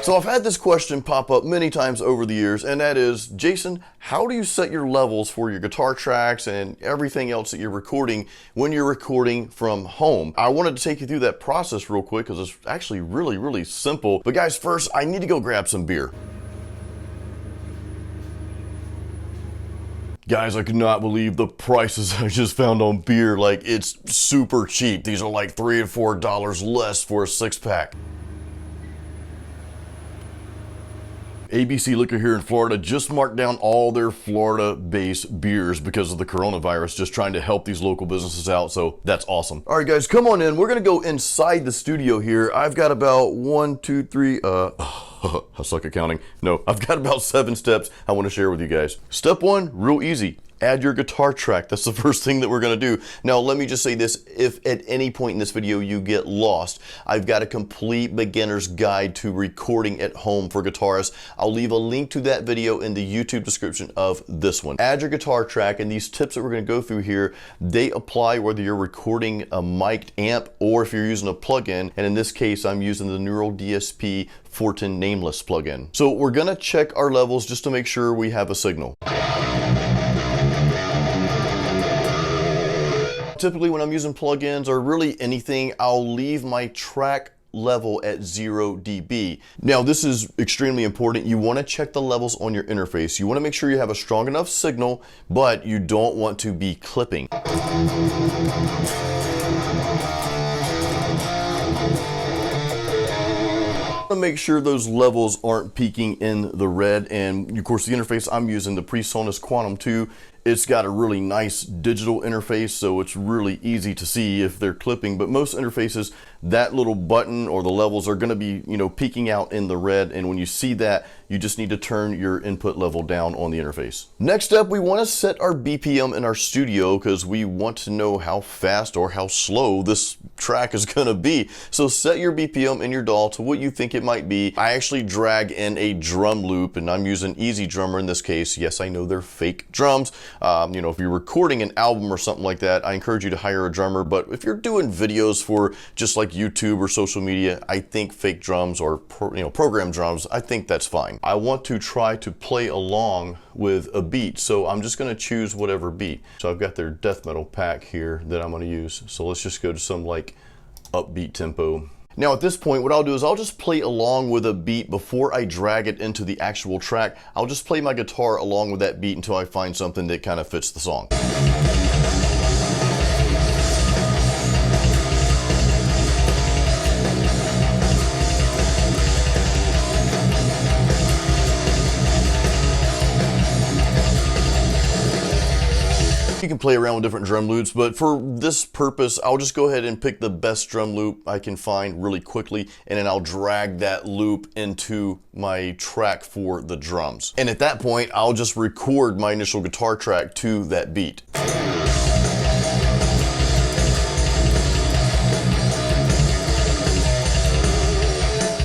So I've had this question pop up many times over the years, and that is, Jason, how do you set your levels for your guitar tracks and everything else that you're recording when you're recording from home? I wanted to take you through that process real quick because it's actually really simple. But guys, first, I need to go grab some beer. Guys, I could not believe the prices I just found on beer. Like, it's super cheap. These are like $3 or $4 less for a 6-pack. ABC Liquor here in Florida just marked down all their Florida-based beers because of the coronavirus, just trying to help these local businesses out, so that's awesome. All right, guys, come on in. We're gonna go inside the studio here. I've got about 1, 2, 3, I suck at counting. No, I've got about 7 steps I want to share with you guys. Step 1, real easy. Add your guitar track. That's the first thing that we're gonna do. Now, let me just say this. If at any point in this video you get lost, I've got a complete beginner's guide to recording at home for guitarists. I'll leave a link to that video in the YouTube description of this one. Add your guitar track, and these tips that we're gonna go through here, they apply whether you're recording a mic'd amp or if you're using a plugin. And in this case, I'm using the Neural DSP Fortin Nameless plugin. So we're gonna check our levels just to make sure we have a signal. Typically when I'm using plugins or really anything, I'll leave my track level at 0 dB. Now, this is extremely important. You want to check the levels on your interface. You want to make sure you have a strong enough signal, but you don't want to be clipping. Make sure those levels aren't peaking in the red, and of course the interface I'm using, the PreSonus Quantum 2, it's got a really nice digital interface, so it's really easy to see if they're clipping. But most interfaces, that little button or the levels are going to be, peeking out in the red, and when you see that, you just need to turn your input level down on the interface. Next up, we want to set our BPM in our studio because we want to know how fast or how slow this track is going to be. So set your BPM in your DAW to what you think it might be. I actually drag in a drum loop, and I'm using Easy Drummer in this case. Yes, I know they're fake drums. If you're recording an album or something like that, I encourage you to hire a drummer. But if you're doing videos for just like YouTube or social media, I think fake drums or program drums, I think that's fine. I want to try to play along with a beat, so I'm just going to choose whatever beat. So I've got their death metal pack here that I'm going to use. So let's just go to some like upbeat tempo. Now at this point, what I'll do is I'll just play along with a beat before I drag it into the actual track. I'll just play my guitar along with that beat until I find something that kind of fits the song. You can play around with different drum loops, but for this purpose, I'll just go ahead and pick the best drum loop I can find really quickly, and then I'll drag that loop into my track for the drums. And at that point, I'll just record my initial guitar track to that beat.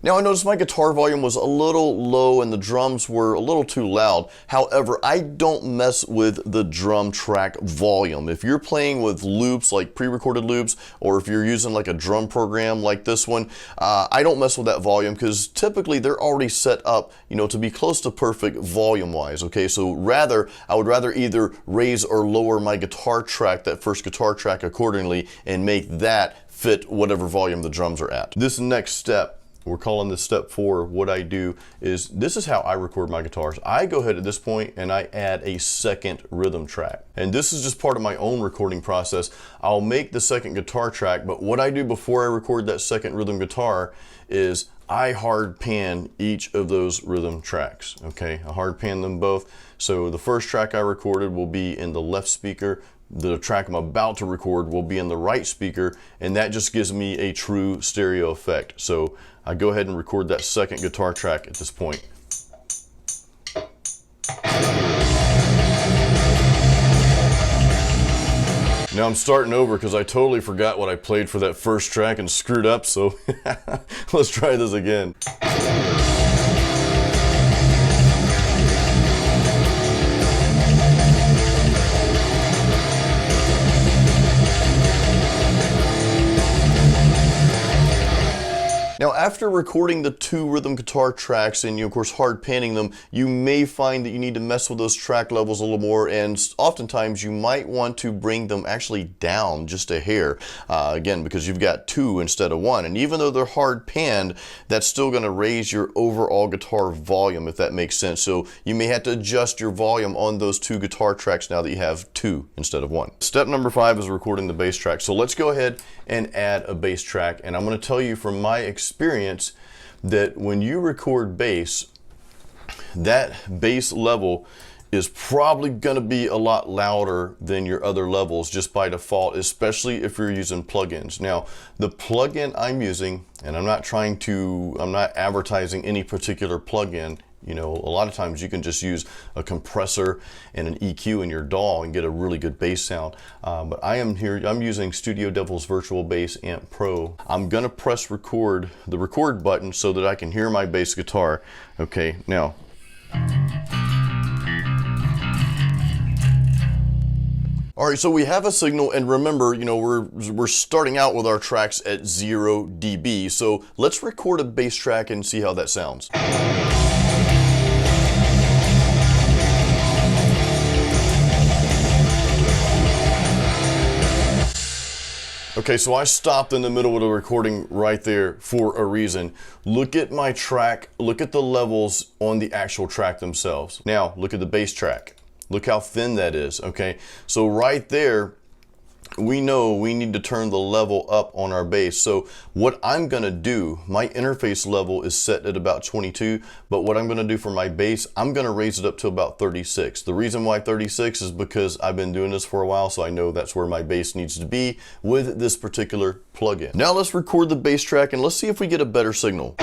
Now I noticed my guitar volume was a little low and the drums were a little too loud. However, I don't mess with the drum track volume. If you're playing with loops, like pre-recorded loops, or if you're using like a drum program like this one, I don't mess with that volume because typically they're already set up, to be close to perfect volume-wise, okay? So I would rather either raise or lower my guitar track, that first guitar track accordingly, and make that fit whatever volume the drums are at. This next step, we're calling this step 4. What I do is, this is how I record my guitars. I go ahead at this point and I add a second rhythm track. And this is just part of my own recording process. I'll make the second guitar track, but what I do before I record that second rhythm guitar is I hard pan each of those rhythm tracks, okay? I hard pan them both. So the first track I recorded will be in the left speaker. The track I'm about to record will be in the right speaker, and that just gives me a true stereo effect. So I go ahead and record that second guitar track at this point. Now I'm starting over because I totally forgot what I played for that first track and screwed up, so let's try this again. Now, after recording the 2 rhythm guitar tracks and you, of course, hard panning them, you may find that you need to mess with those track levels a little more, and oftentimes you might want to bring them actually down just a hair, again, because you've got 2 instead of 1. And even though they're hard panned, that's still going to raise your overall guitar volume, if that makes sense. So you may have to adjust your volume on those 2 guitar tracks now that you have 2 instead of 1. Step number 5 is recording the bass track. So let's go ahead and add a bass track, and I'm going to tell you from my experience that when you record bass, that bass level is probably going to be a lot louder than your other levels just by default, especially if you're using plugins. Now, the plugin I'm using, and I'm not advertising any particular plugin. You know, a lot of times you can just use a compressor and an EQ in your DAW and get a really good bass sound. But I'm using Studio Devil's Virtual Bass Amp Pro. I'm gonna press record, the record button, so that I can hear my bass guitar. Okay, now. All right, so we have a signal, and remember, you know, we're starting out with our tracks at 0 dB. So let's record a bass track and see how that sounds. Okay, so I stopped in the middle of the recording right there for a reason. Look at my track, look at the levels on the actual track themselves. Now, look at the bass track. Look how thin that is, okay? So right there, we know we need to turn the level up on our bass. So what I'm gonna do, my interface level is set at about 22, but what I'm gonna do for my bass, I'm gonna raise it up to about 36. The reason why 36 is because I've been doing this for a while, so I know that's where my bass needs to be with this particular plugin. Now let's record the bass track and let's see if we get a better signal.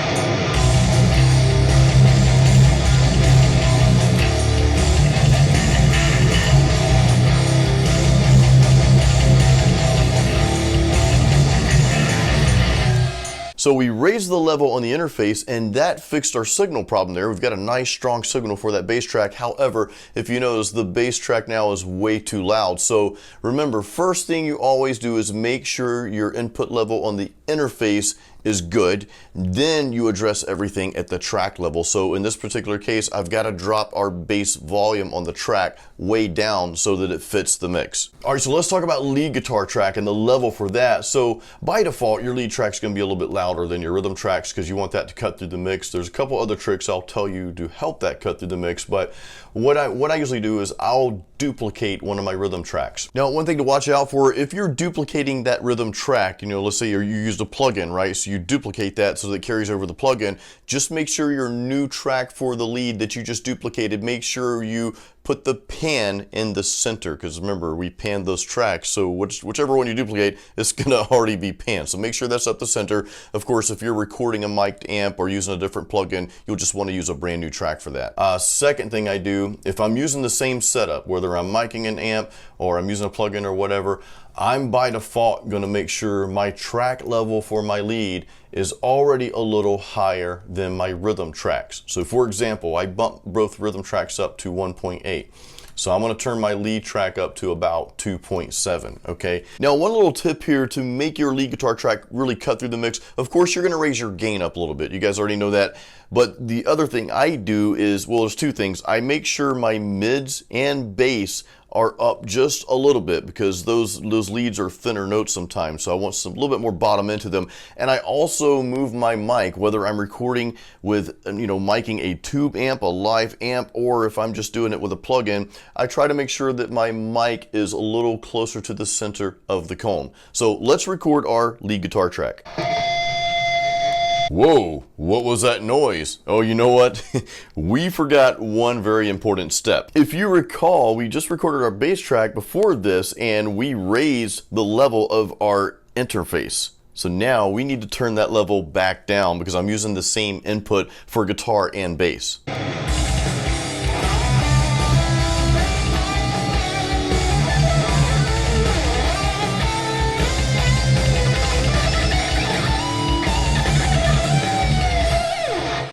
So we raised the level on the interface, and that fixed our signal problem there. We've got a nice strong signal for that bass track. However, if you notice, the bass track now is way too loud. So remember, first thing you always do is make sure your input level on the interface is good. Then you address everything at the track level. So in this particular case, I've got to drop our bass volume on the track way down so that it fits the mix. All right, so let's talk about lead guitar track and the level for that. So by default, your lead track's gonna be a little bit louder than your rhythm tracks because you want that to cut through the mix. There's a couple other tricks I'll tell you to help that cut through the mix, but what I usually do is I'll duplicate one of my rhythm tracks. Now, one thing to watch out for, if you're duplicating that rhythm track, you know, let's say you used a plugin, right? So you duplicate that so that it carries over the plugin. Just make sure your new track for the lead that you just duplicated, make sure you put the pan in the center, because remember, we panned those tracks, so whichever one you duplicate, it's gonna already be panned. So make sure that's up the center. Of course, if you're recording a mic'd amp or using a different plugin, you'll just want to use a brand new track for that. Second thing I do, if I'm using the same setup, whether I'm micing an amp or I'm using a plugin or whatever, I'm by default gonna make sure my track level for my lead is already a little higher than my rhythm tracks. So for example, I bumped both rhythm tracks up to 1.8. So I'm gonna turn my lead track up to about 2.7, okay? Now, one little tip here to make your lead guitar track really cut through the mix, of course, you're gonna raise your gain up a little bit. You guys already know that. But the other thing I do is, well, there's two things. I make sure my mids and bass are up just a little bit because those leads are thinner notes sometimes, so I want a little bit more bottom into them. And I also move my mic, whether I'm recording with, you know, miking a tube amp, a live amp, or if I'm just doing it with a plugin, I try to make sure that my mic is a little closer to the center of the cone. So let's record our lead guitar track. Whoa, what was that noise? Oh, you know what? We forgot one very important step. If you recall, we just recorded our bass track before this and we raised the level of our interface. So now we need to turn that level back down because I'm using the same input for guitar and bass.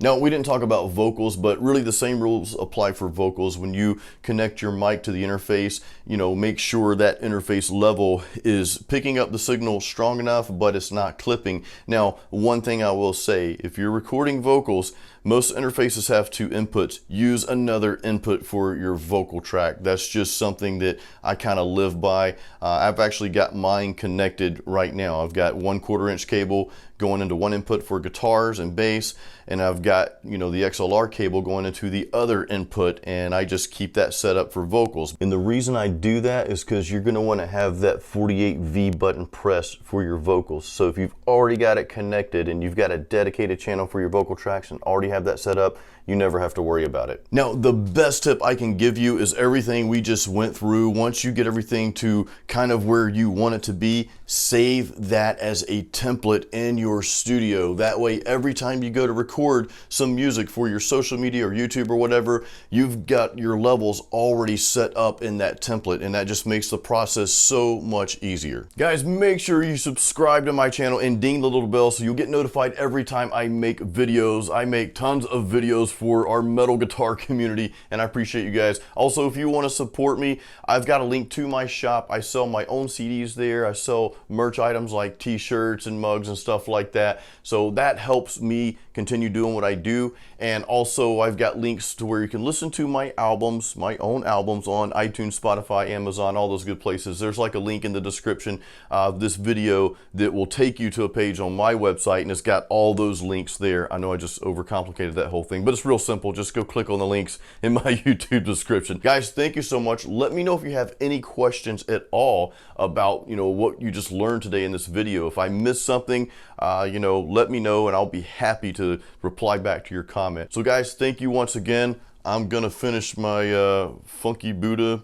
Now, we didn't talk about vocals, but really the same rules apply for vocals. When you connect your mic to the interface, make sure that interface level is picking up the signal strong enough, but it's not clipping. Now, one thing I will say, if you're recording vocals, most interfaces have two inputs. Use another input for your vocal track. That's just something that I kind of live by. I've actually got mine connected right now. I've got 1/4 inch cable going into one input for guitars and bass, and I've got the XLR cable going into the other input, and I just keep that set up for vocals. And the reason I do that is because you're going to want to have that 48V button pressed for your vocals. So if you've already got it connected and you've got a dedicated channel for your vocal tracks and already have that set up, you never have to worry about it. Now, the best tip I can give you is everything we just went through. Once you get everything to kind of where you want it to be, save that as a template in your studio. That way, every time you go to record some music for your social media or YouTube or whatever, you've got your levels already set up in that template, and that just makes the process so much easier. Guys, make sure you subscribe to my channel and ding the little bell so you'll get notified every time I make videos. I make tons of videos for our metal guitar community, and I appreciate you guys. Also, if you want to support me, I've got a link to my shop. I sell my own CDs there. I sell merch items like t-shirts and mugs and stuff like that. So that helps me continue doing what I do. And also, I've got links to where you can listen to my albums, my own albums, on iTunes, Spotify, Amazon, all those good places. There's like a link in the description of this video that will take you to a page on my website, and it's got all those links there. I know I just overcomplicated that whole thing, but it's real simple. Just go click on the links in my YouTube description. Guys, thank you so much. Let me know if you have any questions at all about what you just learned today in this video. If I missed something, let me know, and I'll be happy to reply back to your comment. So guys, thank you once again. I'm gonna finish my Funky Buddha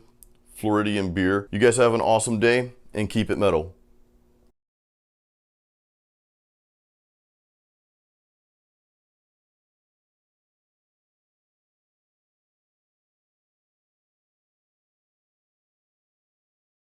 Floridian beer. You guys have an awesome day, and keep it metal.